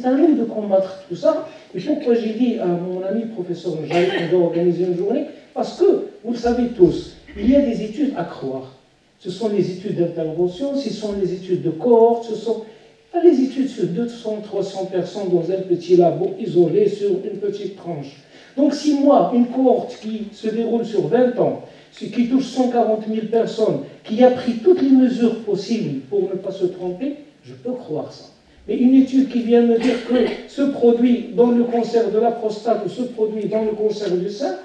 C'est à nous de combattre tout ça. Et pourquoi j'ai dit à mon ami professeur Njaï qu'on doit organiser une journée? Parce que, vous le savez tous, il y a des études à croire. Ce sont les études d'intervention, ce sont les études de cohorte, ce sont les études sur 200, 300 personnes dans un petit labo isolé sur une petite tranche. Donc si moi, une cohorte qui se déroule sur 20 ans, qui touche 140 000 personnes, qui a pris toutes les mesures possibles pour ne pas se tromper, je peux croire ça. Mais une étude qui vient me dire que ce produit dans le cancer de la prostate ou ce produit dans le cancer du sein,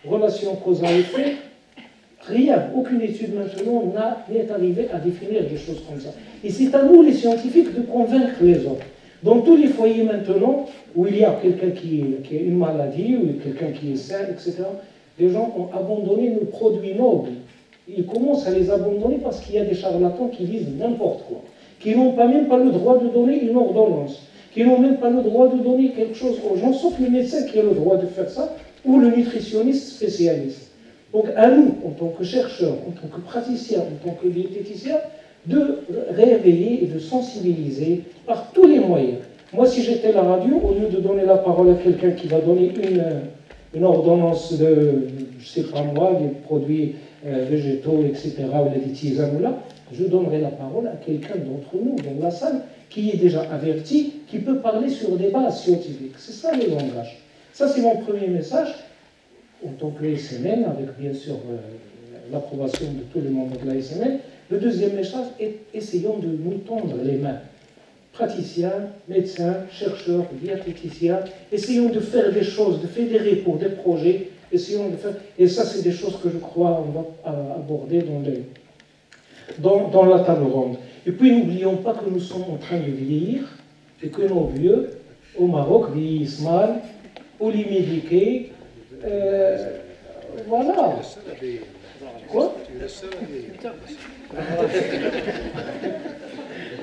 relation cause-à-effet, rien, aucune étude maintenant n'est arrivée à définir des choses comme ça. Et c'est à nous, les scientifiques, de convaincre les autres. Dans tous les foyers maintenant, où il y a quelqu'un qui a une maladie, ou quelqu'un qui est sain, etc., les gens ont abandonné nos produits nobles. Ils commencent à les abandonner parce qu'il y a des charlatans qui disent n'importe quoi, qui n'ont même pas le droit de donner une ordonnance, qui n'ont même pas le droit de donner quelque chose aux gens, sauf le médecin qui a le droit de faire ça, ou le nutritionniste spécialiste. Donc à nous, en tant que chercheurs, en tant que praticiens, en tant que diététiciens, de réveiller et de sensibiliser par tous les moyens. Moi, si j'étais la radio, au lieu de donner la parole à quelqu'un qui va donner une ordonnance de, je sais pas moi, des produits végétaux, etc., ou des tisanes là, je donnerai la parole à quelqu'un d'entre nous dans la salle qui est déjà averti, qui peut parler sur des bases scientifiques. C'est ça le langage. Ça, c'est mon premier message. En tant que SMN, avec bien sûr l'approbation de tous les membres de la SMN. Le deuxième message est essayons de nous tendre les mains. Praticiens, médecins, chercheurs, diététiciens, essayons de faire des choses, de fédérer pour des projets, essayons de faire. Et ça, c'est des choses que je crois on va aborder dans la table ronde. Et puis, n'oublions pas que nous sommes en train de vieillir et que nos vieux, au Maroc, vieillissent mal, polymédiqués. Voilà. Quoi?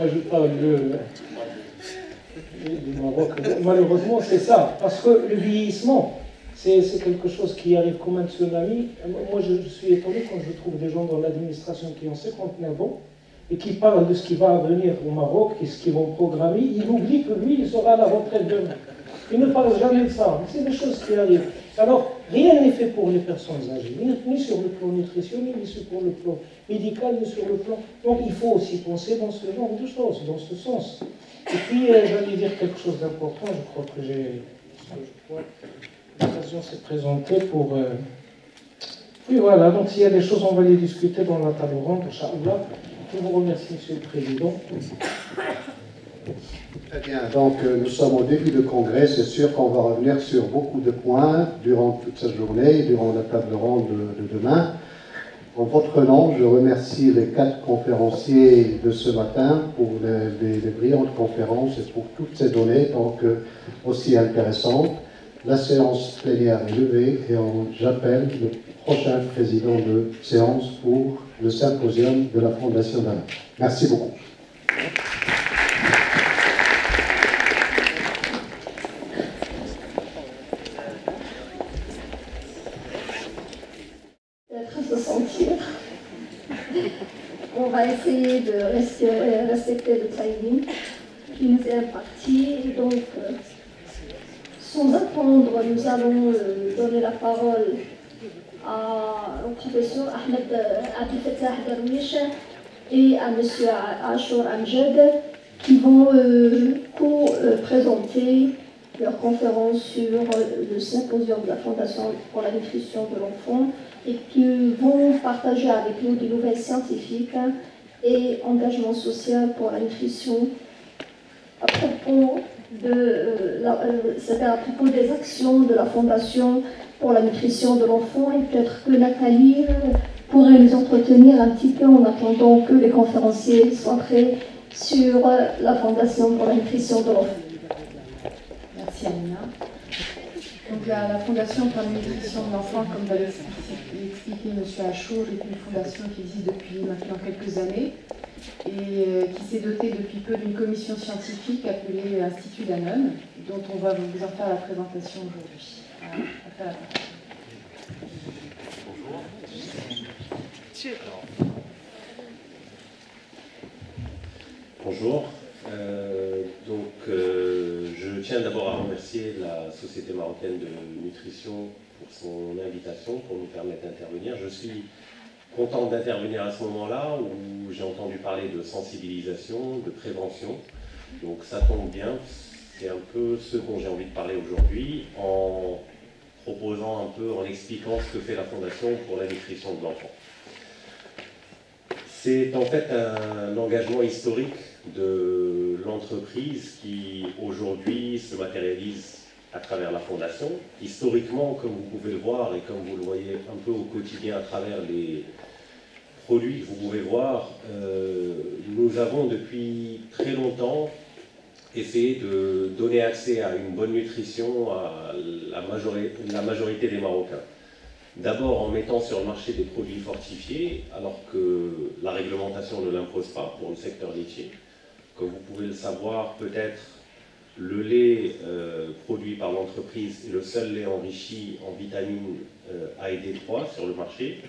Je parle du Maroc. Malheureusement, c'est ça. Parce que le vieillissement, c'est quelque chose qui arrive comme un tsunami. Moi, je suis étonné quand je trouve des gens dans l'administration qui ont 59 ans et qui parlent de ce qui va venir au Maroc et ce qu'ils vont programmer. Ils oublient que lui, il sera à la retraite demain. Il ne parle jamais de ça. C'est des choses qui arrivent. Alors, rien n'est fait pour les personnes âgées, ni sur le plan nutritionnel, ni sur le plan médical, ni sur le plan... Donc, il faut aussi penser dans ce genre de choses, dans ce sens. Et puis, j'allais dire quelque chose d'important. Je crois que l'occasion s'est présentée pour... Oui, voilà. Donc, s'il y a des choses, on va les discuter dans la table ronde, Inch'Allah. Je vous remercie, Monsieur le Président. Très bien, donc nous sommes au début du congrès, c'est sûr qu'on va revenir sur beaucoup de points durant toute cette journée, durant la table ronde de demain. En votre nom, je remercie les 4 conférenciers de ce matin pour les brillantes conférences et pour toutes ces données donc aussi intéressantes. La séance plénière est levée et j'appelle le prochain président de séance pour le symposium de la Fondation d'Alain. Merci beaucoup. On va essayer de respecter le timing qui nous est imparti. Et donc, sans attendre, nous allons donner la parole au professeur Ahmed Abdel Fattah Darwish et à M. Achour Amjad qui vont co-présenter leur conférence sur le symposium de la Fondation pour la nutrition de l'enfant et qui vont partager avec nous des nouvelles scientifiques et engagement social pour la nutrition à propos c'est à propos des actions de la Fondation pour la nutrition de l'enfant et peut-être que Nathalie pourrait nous entretenir un petit peu en attendant que les conférenciers soient prêts sur la Fondation pour la nutrition de l'enfant. Merci Amina. Donc la Fondation pour la nutrition de l'enfant, comme va l'expliquer M. Achour, est une fondation qui existe depuis maintenant quelques années et qui s'est dotée depuis peu d'une commission scientifique appelée Institut Danone, dont on va vous en faire la présentation aujourd'hui. Bonjour. Je tiens d'abord à remercier la Société marocaine de nutrition pour son invitation, pour nous permettre d'intervenir. Je suis content d'intervenir à ce moment-là où j'ai entendu parler de sensibilisation, de prévention. Donc ça tombe bien, c'est un peu ce dont j'ai envie de parler aujourd'hui, en proposant un peu, en expliquant ce que fait la Fondation pour la nutrition de l'enfant. C'est en fait un engagement historique de l'entreprise qui aujourd'hui se matérialise à travers la Fondation. Historiquement, comme vous pouvez le voir et comme vous le voyez un peu au quotidien à travers les produits que vous pouvez voir, nous avons depuis très longtemps essayé de donner accès à une bonne nutrition à la majorité des Marocains. D'abord en mettant sur le marché des produits fortifiés, alors que la réglementation ne l'impose pas pour le secteur laitier. Comme vous pouvez le savoir, peut-être le lait produit par l'entreprise est le seul lait enrichi en vitamines A et D3 sur le marché.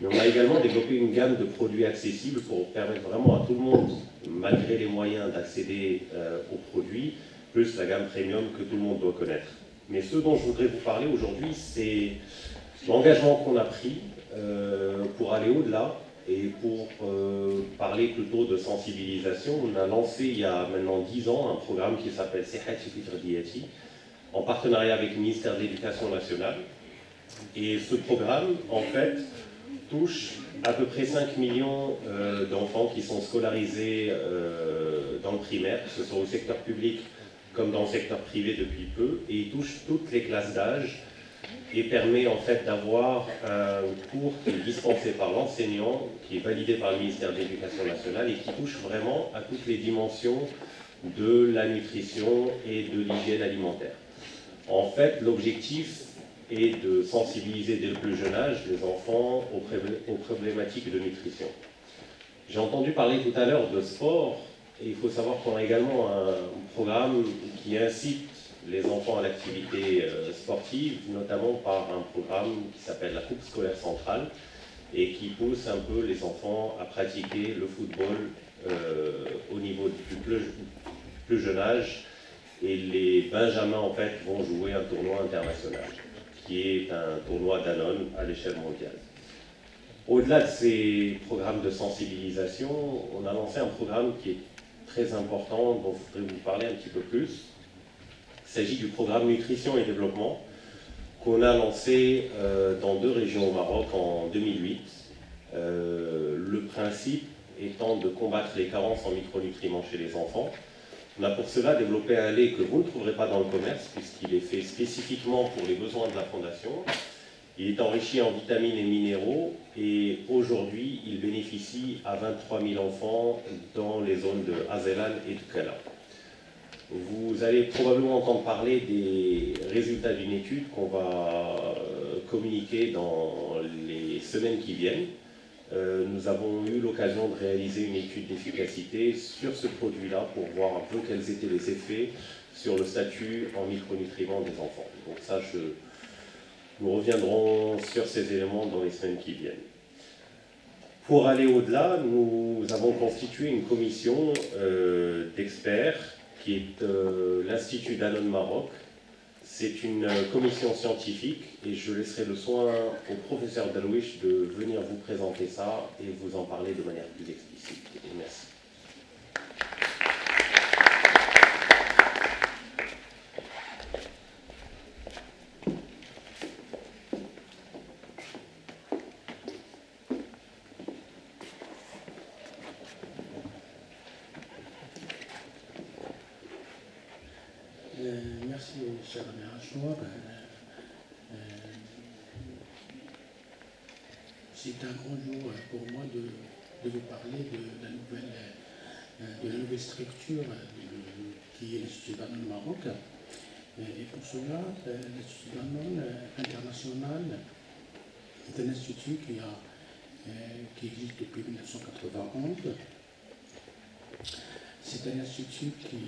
Mais on a également développé une gamme de produits accessibles pour permettre vraiment à tout le monde, malgré les moyens, d'accéder aux produits, plus la gamme premium que tout le monde doit connaître. Mais ce dont je voudrais vous parler aujourd'hui, c'est l'engagement qu'on a pris pour aller au-delà et pour parler plutôt de sensibilisation. On a lancé il y a maintenant 10 ans un programme qui s'appelle Sihhati fi Tarbiyati, en partenariat avec le ministère de l'Éducation nationale. Et ce programme, en fait, touche à peu près 5 millions d'enfants qui sont scolarisés dans le primaire, que ce soit au secteur public comme dans le secteur privé depuis peu, et il touche toutes les classes d'âge et permet en fait d'avoir un cours qui est dispensé par l'enseignant, qui est validé par le ministère de l'Éducation nationale et qui touche vraiment à toutes les dimensions de la nutrition et de l'hygiène alimentaire. En fait, l'objectif est de sensibiliser dès le plus jeune âge les enfants aux problématiques de nutrition. J'ai entendu parler tout à l'heure de sport, et il faut savoir qu'on a également un programme qui incite les enfants à l'activité sportive, notamment par un programme qui s'appelle la Coupe scolaire centrale, et qui pousse un peu les enfants à pratiquer le football au niveau du plus jeune âge, et les benjamins en fait vont jouer un tournoi international, qui est un tournoi Danone à l'échelle mondiale. Au-delà de ces programmes de sensibilisation, on a lancé un programme qui est très important, dont je voudrais vous parler un petit peu plus. Il s'agit du programme Nutrition et Développement, qu'on a lancé dans 2 régions au Maroc en 2008. Le principe étant de combattre les carences en micronutriments chez les enfants. On a pour cela développé un lait que vous ne trouverez pas dans le commerce, puisqu'il est fait spécifiquement pour les besoins de la Fondation. Il est enrichi en vitamines et minéraux, et aujourd'hui, il bénéficie à 23 000 enfants dans les zones de Azelal et de Kala. Vous allez probablement entendre parler des résultats d'une étude qu'on va communiquer dans les semaines qui viennent. Nous avons eu l'occasion de réaliser une étude d'efficacité sur ce produit-là pour voir un peu quels étaient les effets sur le statut en micronutriments des enfants. Donc ça, nous reviendrons sur ces éléments dans les semaines qui viennent. Pour aller au-delà, nous avons constitué une commission d'experts qui est l'Institut Danone Maroc. C'est une commission scientifique et je laisserai le soin au professeur Darwish de venir vous présenter ça et vous en parler de manière plus explicite. Merci. Merci, cher ami Achour. C'est un grand jour pour moi de vous parler de la nouvelle structure qui est l'Institut Danone Maroc. Et pour cela, l'Institut Danone International est un institut qui existe depuis 1991. C'est un institut qui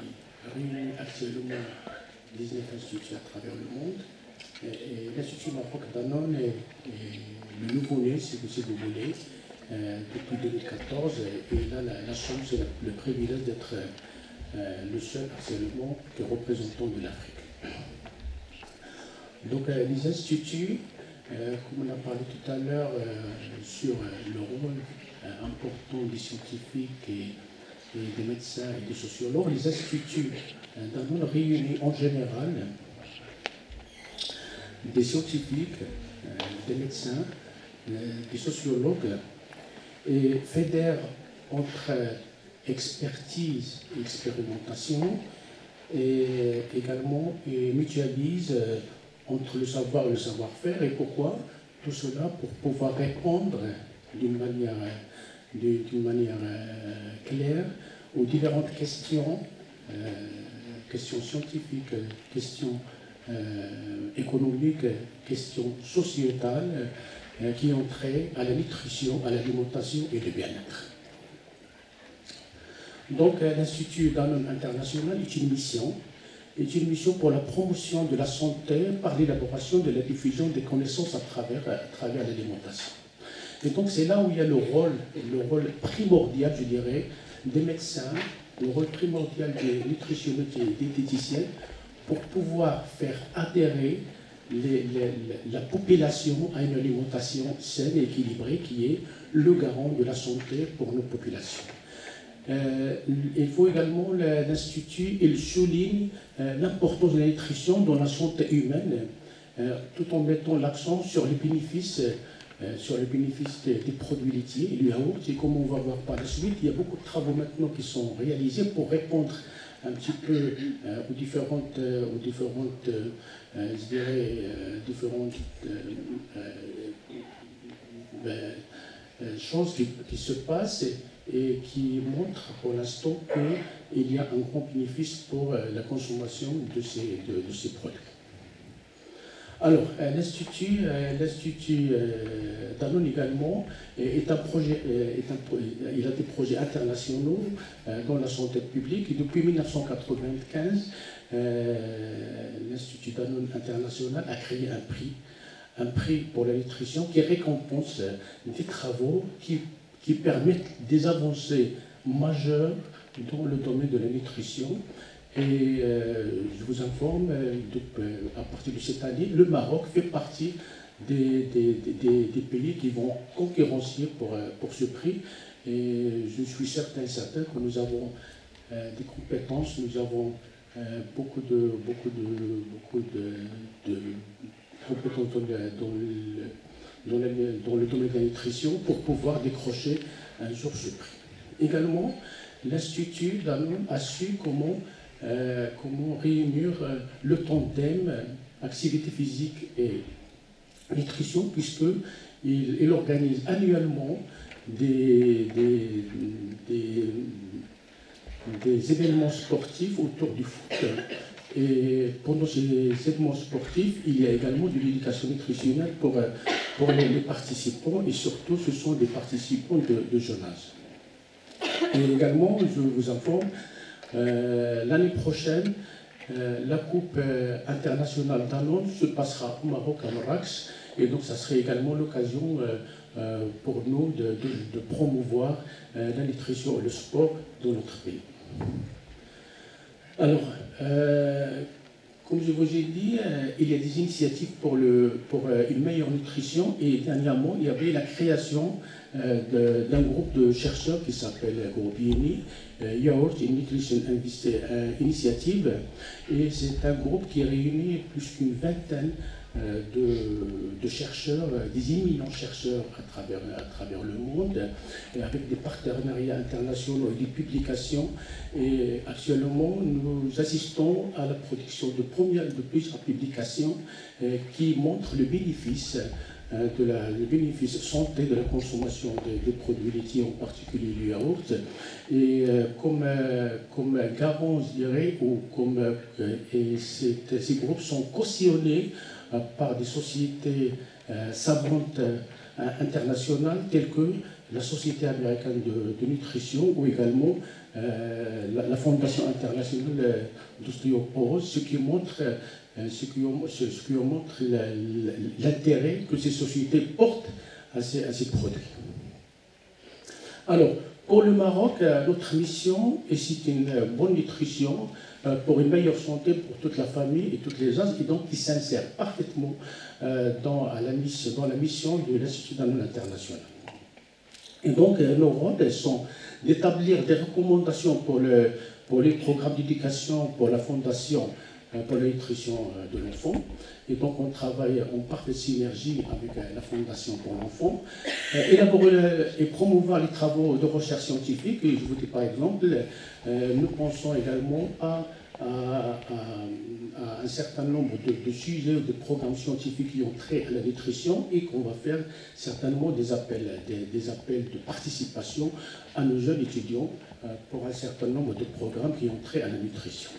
réunit actuellement 19 instituts à travers le monde. Et l'Institut Maroc Danone est le nouveau-né, si vous voulez, depuis 2014. Et il a la chance et le privilège d'être le seul actuellement représentant de l'Afrique. Donc les instituts, comme on a parlé tout à l'heure sur le rôle important des scientifiques et des médecins et des sociologues, les instituts dans le réunit en général des scientifiques, des médecins, des sociologues et fédèrent entre expertise et expérimentation et également mutualisent entre le savoir et le savoir-faire. Et pourquoi? Tout cela pour pouvoir répondre d'une manière claire aux différentes questions, questions scientifiques, questions économiques, questions sociétales qui ont trait à la nutrition, à l'alimentation et le bien-être. Donc l'Institut Danone International est une mission pour la promotion de la santé par l'élaboration de la diffusion des connaissances à travers l'alimentation. Et donc c'est là où il y a le rôle primordial, je dirais, des médecins, le rôle primordial des nutritionnistes et des diététiciens pour pouvoir faire adhérer la population à une alimentation saine et équilibrée qui est le garant de la santé pour nos populations. Il faut également, l'Institut, il souligne l'importance de la nutrition dans la santé humaine, tout en mettant l'accent sur les bénéfices des produits laitiers et du yaourt. Et comme on va voir par la suite, il y a beaucoup de travaux maintenant qui sont réalisés pour répondre un petit peu aux différentes choses qui se passent et qui montrent pour l'instant qu'il y a un grand bénéfice pour la consommation de ces produits. Alors, l'Institut Danone également est un projet, il a des projets internationaux dans la santé publique et depuis 1995, l'Institut Danone International a créé un prix pour la nutrition qui récompense des travaux qui permettent des avancées majeures dans le domaine de la nutrition. Et je vous informe, à partir de cette année, le Maroc fait partie des pays qui vont concurrencer pour ce prix. Et je suis certain que nous avons des compétences, nous avons beaucoup de compétences dans le domaine de la nutrition pour pouvoir décrocher un jour ce prix. Également, l'Institut Danone a su comment réunir le tandem activité physique et nutrition, puisqu'il organise annuellement des événements sportifs autour du foot. Et pendant ces événements sportifs, il y a également de l'éducation nutritionnelle pour les participants, et surtout ce sont des participants de jeune âge. Et également, je vous informe, l'année prochaine, la Coupe internationale Danone se passera au Maroc, à Marax, et donc ça serait également l'occasion pour nous de promouvoir la nutrition et le sport dans notre pays. Alors, comme je vous ai dit, il y a des initiatives pour une meilleure nutrition, et dernièrement, il y avait la création d'un groupe de chercheurs qui s'appelle groupe INI, Yaourt and Nutrition Initiative, et c'est un groupe qui réunit plus qu'une vingtaine de chercheurs, des éminents chercheurs à travers le monde, et avec des partenariats internationaux et des publications. Et actuellement, nous assistons à la production de plusieurs publications qui montrent le bénéfice santé de la consommation des produits laitiers, en particulier du yaourt. Et comme garant, je dirais, ces groupes sont cautionnés par des sociétés savantes internationales telles que la Société américaine de nutrition ou également la Fondation internationale d'ostéoporose, ce qui montre l'intérêt que ces sociétés portent à ces produits. Alors, Pour le Maroc, notre mission, et c'est une bonne nutrition pour une meilleure santé pour toute la famille et toutes les âges, et donc qui s'insère parfaitement dans la mission de l'Institut d'Annonce International. Et donc, nos rôles sont d'établir des recommandations pour les programmes d'éducation, pour la Fondation, pour la nutrition de l'enfant. Et donc, on travaille en parfaite synergie avec la Fondation pour l'enfant. Élaborer et promouvoir les travaux de recherche scientifique. Et je vous dis par exemple, nous pensons également à un certain nombre de sujets ou de programmes scientifiques qui ont trait à la nutrition et qu'on va faire certainement des appels de participation à nos jeunes étudiants pour un certain nombre de programmes qui ont trait à la nutrition.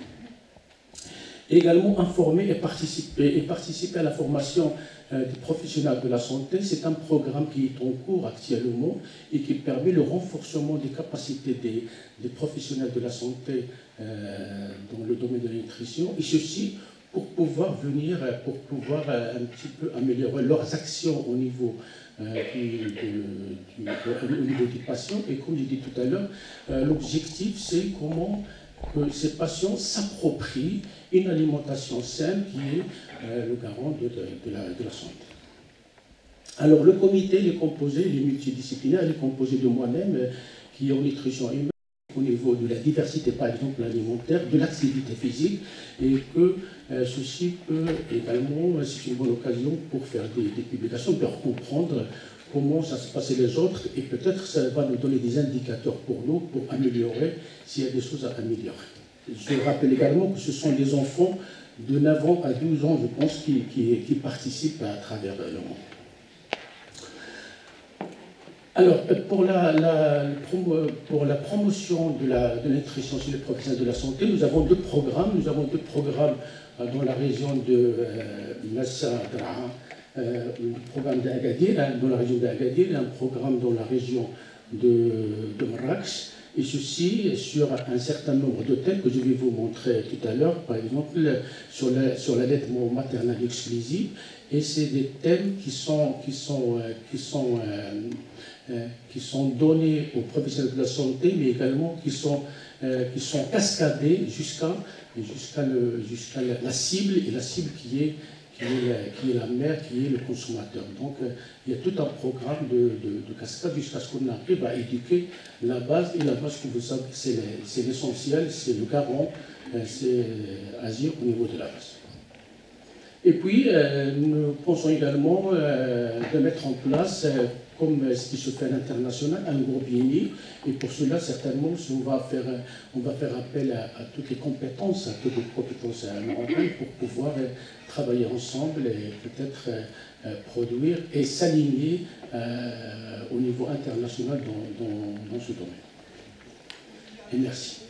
Également informer et participer à la formation des professionnels de la santé. C'est un programme qui est en cours actuellement et qui permet le renforcement des capacités des professionnels de la santé dans le domaine de la nutrition, et ceci pour pouvoir un petit peu améliorer leurs actions au niveau des patients. Et comme j'ai dit tout à l'heure, l'objectif c'est comment que ces patients s'approprient une alimentation saine qui est le garant de la santé. Alors le comité, il est multidisciplinaire, il est composé de moi-même, qui est en nutrition humaine, au niveau de la diversité, par exemple, alimentaire, de l'activité physique, et que ceci peut également, c'est une bonne occasion pour faire des publications, pour comprendre comment ça se passe les autres, et peut-être ça va nous donner des indicateurs pour nous, pour améliorer, s'il y a des choses à améliorer. Je rappelle également que ce sont des enfants de 9 ans à 12 ans, je pense, qui participent à travers le monde. Alors, pour la promotion de la nutrition chez les professionnels de la santé, nous avons deux programmes. Nous avons deux programmes dans la région de Nassadra, le programme d'Agadir, dans la région d'Agadir, et un programme dans la région de Marrakech. Et ceci sur un certain nombre de thèmes que je vais vous montrer tout à l'heure, par exemple sur l'allaitement maternel exclusif. Et c'est des thèmes qui sont donnés aux professionnels de la santé, mais également qui sont cascadés jusqu'à la cible, et la cible qui est la mère, qui est le consommateur. Donc il y a tout un programme de cascade jusqu'à ce qu'on arrive à éduquer la base, et la base, comme vous savez, c'est l'essentiel, c'est le garant, c'est agir au niveau de la base. Et puis, nous pensons également de mettre en place, comme ce qui se fait à l'international, un groupe INI. Et pour cela, certainement, on va faire appel à toutes les compétences marocaines pour pouvoir travailler ensemble et peut-être produire et s'aligner au niveau international dans ce domaine. Et merci.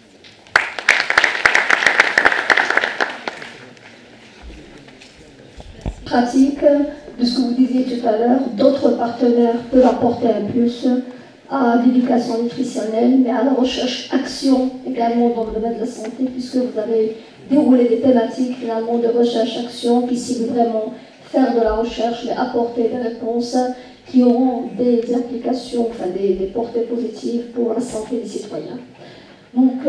Pratique de ce que vous disiez tout à l'heure, d'autres partenaires peuvent apporter un plus à l'éducation nutritionnelle, mais à la recherche-action également dans le domaine de la santé, puisque vous avez déroulé des thématiques finalement de recherche-action qui ciblent vraiment faire de la recherche, mais apporter des réponses qui auront des implications, enfin des portées positives pour la santé des citoyens. Donc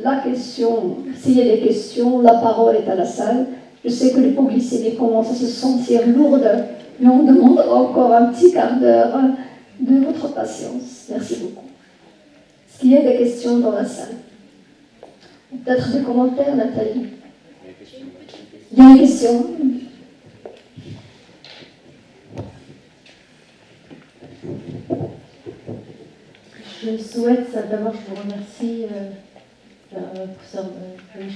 la question, s'il y a des questions, la parole est à la salle. Je sais que l'hypoglycémie commence à se sentir lourde, mais on demande encore un petit quart d'heure de votre patience. Merci beaucoup. Est-ce qu'il y a des questions dans la salle? Peut-être des commentaires, Nathalie? Il y a une question? Je souhaite, d'abord je vous remercie professeur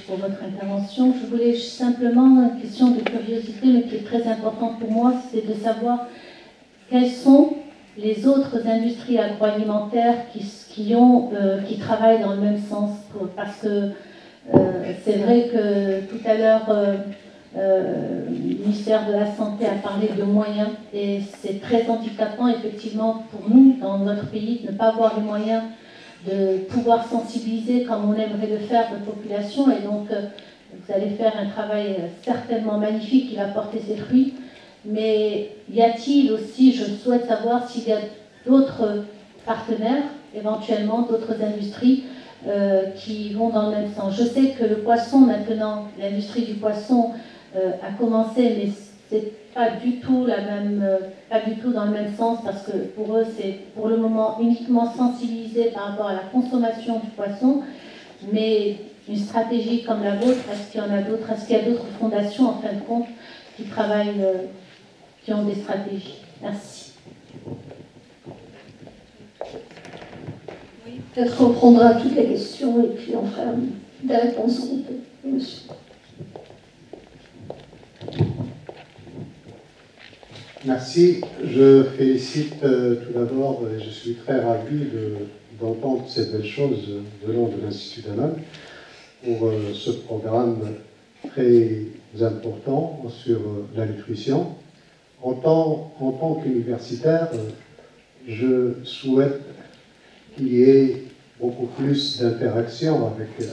pour votre intervention. Je voulais simplement, une question de curiosité, mais qui est très importante pour moi, c'est de savoir quelles sont les autres industries agroalimentaires qui travaillent dans le même sens. Parce que c'est vrai que tout à l'heure, le ministère de la Santé a parlé de moyens, et c'est très handicapant effectivement pour nous, dans notre pays, de ne pas avoir les moyens de pouvoir sensibiliser comme on aimerait le faire de population. Et donc vous allez faire un travail certainement magnifique qui va porter ses fruits. Mais y a-t-il aussi, je souhaite savoir s'il y a d'autres partenaires, éventuellement d'autres industries qui vont dans le même sens. Je sais que le poisson, maintenant, l'industrie du poisson a commencé, mais c'est pas du tout pas du tout dans le même sens, parce que pour eux, c'est pour le moment uniquement sensibilisé par rapport à la consommation du poisson. Mais une stratégie comme la vôtre, est-ce qu'il y en a d'autres? Est-ce qu'il y a d'autres fondations, en fin de compte, qui travaillent, qui ont des stratégies? Merci. Peut-être qu'on prendra toutes les questions et puis on fera des réponses groupées. Monsieur. Merci. Je félicite tout d'abord, et je suis très ravi d'entendre ces belles choses venant de l'Institut Danone pour ce programme très important sur la nutrition. En tant qu'universitaire, je souhaite qu'il y ait beaucoup plus d'interaction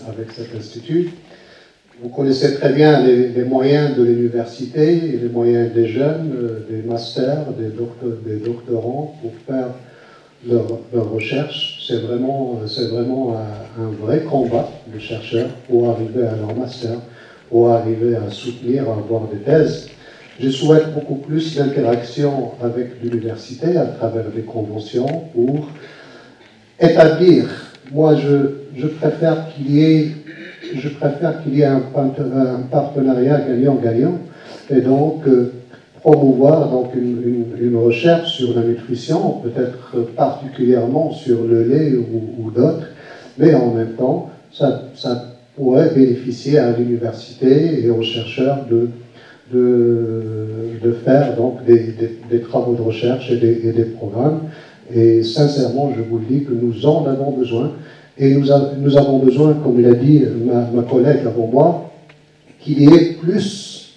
avec cet institut. Vous connaissez très bien les moyens de l'université et les moyens des jeunes, des masters, des doctorants pour faire leur recherche. C'est vraiment un vrai combat de chercheurs pour arriver à leur master, pour arriver à soutenir, à avoir des thèses. Je souhaite beaucoup plus d'interaction avec l'université à travers des conventions pour établir. Moi, je préfère qu'il y ait un partenariat gagnant-gagnant et donc promouvoir donc une recherche sur la nutrition, peut-être particulièrement sur le lait ou d'autres, mais en même temps, ça pourrait bénéficier à l'université et aux chercheurs de faire donc des travaux de recherche et des programmes. Et sincèrement, je vous le dis que nous en avons besoin. Et nous avons besoin, comme l'a dit ma collègue avant moi, qu'il y ait plus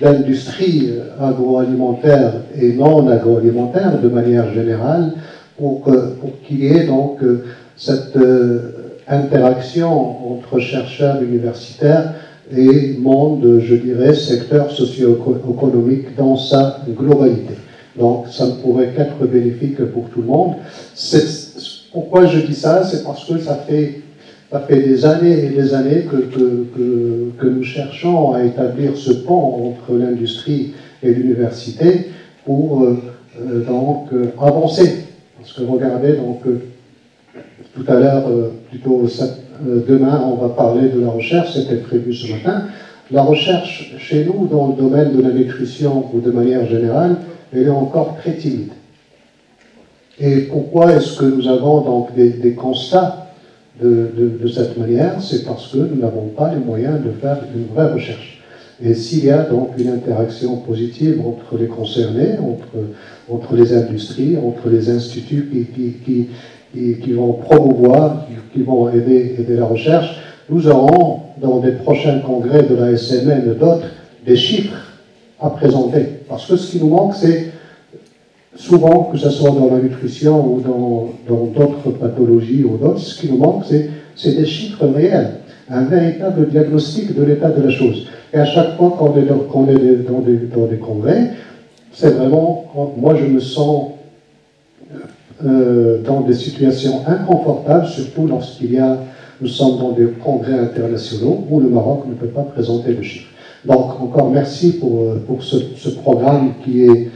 d'industrie agroalimentaire et non agroalimentaire de manière générale pour qu'il y ait donc cette interaction entre chercheurs universitaires et monde, je dirais, secteur socio-économique dans sa globalité. Donc ça ne pourrait qu'être bénéfique pour tout le monde. Pourquoi je dis ça? C'est parce que ça fait des années et des années que nous cherchons à établir ce pont entre l'industrie et l'université pour donc avancer. Parce que regardez, donc tout à l'heure, plutôt demain, on va parler de la recherche, c'était prévu ce matin. La recherche chez nous, dans le domaine de la nutrition ou de manière générale, elle est encore très timide. Et pourquoi est-ce que nous avons donc des constats de cette manière? C'est parce que nous n'avons pas les moyens de faire une vraie recherche. Et s'il y a donc une interaction positive entre les concernés, entre les industries, entre les instituts qui vont promouvoir, qui vont aider la recherche, nous aurons dans des prochains congrès de la SMN et d'autres des chiffres à présenter. Parce que ce qui nous manque, c'est souvent, que ce soit dans la nutrition ou dans d'autres pathologies ou d'autres, ce qui nous manque, c'est des chiffres réels, un véritable diagnostic de l'état de la chose. Et à chaque fois qu'on est dans des congrès, c'est vraiment, moi je me sens dans des situations inconfortables, surtout nous sommes dans des congrès internationaux où le Maroc ne peut pas présenter de chiffres. Donc encore merci pour ce programme qui est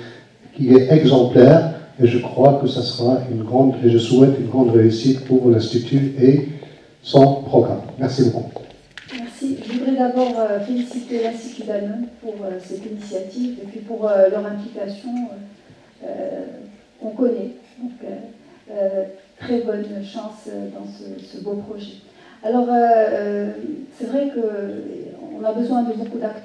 exemplaire, et je crois que ça sera et je souhaite une grande réussite pour l'Institut et son programme. Merci beaucoup. Merci. Je voudrais d'abord féliciter l'Institut Danone pour cette initiative et puis pour leur implication qu'on connaît. Donc, très bonne chance dans ce beau projet. Alors, c'est vrai qu'on a besoin de beaucoup d'acteurs.